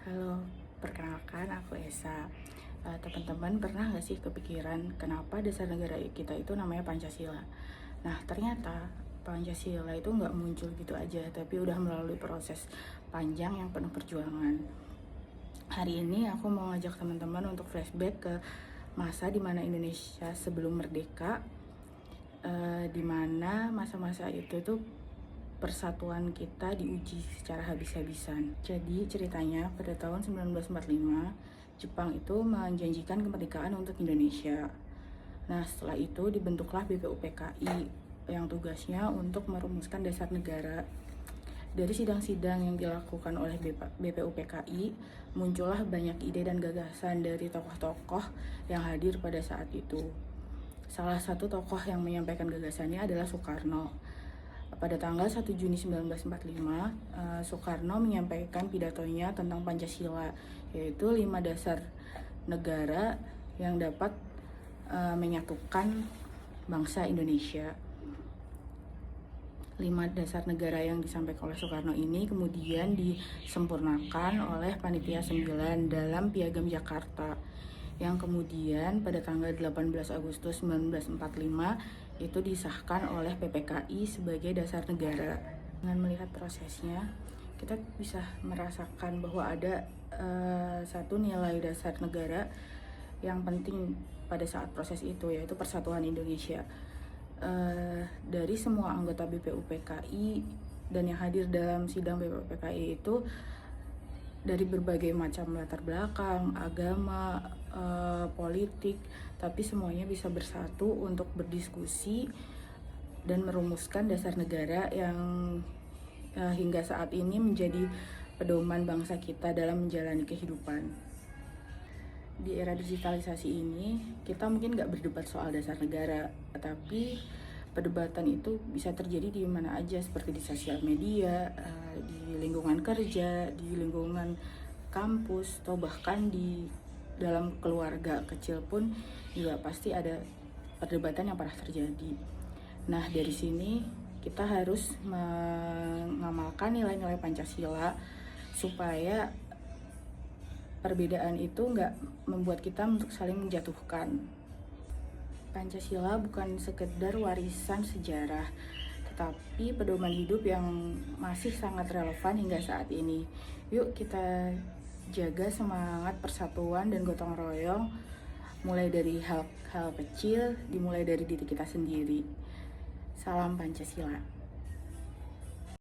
Halo, perkenalkan aku Esa. Teman-teman pernah nggak sih kepikiran kenapa dasar negara kita itu namanya Pancasila? Nah, ternyata Pancasila itu nggak muncul gitu aja, tapi udah melalui proses panjang yang penuh perjuangan. Hari ini aku mau ngajak teman-teman untuk flashback ke masa dimana Indonesia sebelum merdeka, dimana masa-masa itu tuh persatuan kita diuji secara habis-habisan. Jadi ceritanya pada tahun 1945, Jepang itu menjanjikan kemerdekaan untuk Indonesia. Nah, setelah itu dibentuklah BPUPKI yang tugasnya untuk merumuskan dasar negara. Dari sidang-sidang yang dilakukan oleh BPUPKI, muncullah banyak ide dan gagasan dari tokoh-tokoh yang hadir pada saat itu. Salah satu tokoh yang menyampaikan gagasannya adalah Soekarno. Pada tanggal 1 Juni 1945, Soekarno menyampaikan pidatonya tentang Pancasila, yaitu 5 dasar negara yang dapat menyatukan bangsa Indonesia. 5 dasar negara yang disampaikan oleh Soekarno ini kemudian disempurnakan oleh Panitia 9 dalam Piagam Jakarta, yang kemudian pada tanggal 18 Agustus 1945 itu disahkan oleh PPKI sebagai dasar negara. Dengan melihat prosesnya, kita bisa merasakan bahwa ada satu nilai dasar negara yang penting pada saat proses itu, yaitu persatuan Indonesia. Dari semua anggota BPUPKI dan yang hadir dalam sidang BPUPKI itu dari berbagai macam latar belakang, agama, politik, tapi semuanya bisa bersatu untuk berdiskusi dan merumuskan dasar negara yang hingga saat ini menjadi pedoman bangsa kita dalam menjalani kehidupan. Di era digitalisasi ini, kita mungkin nggak berdebat soal dasar negara, tapi perdebatan itu bisa terjadi di mana aja, seperti di sosial media, di lingkungan kerja, di lingkungan kampus, atau bahkan di dalam keluarga kecil pun juga pasti ada perdebatan yang pernah terjadi. Nah, dari sini kita harus mengamalkan nilai-nilai Pancasila supaya perbedaan itu nggak membuat kita untuk saling menjatuhkan. Pancasila bukan sekedar warisan sejarah, tetapi pedoman hidup yang masih sangat relevan hingga saat ini. Yuk kita jaga semangat persatuan dan gotong royong, mulai dari hal-hal kecil, dimulai dari diri kita sendiri. Salam Pancasila.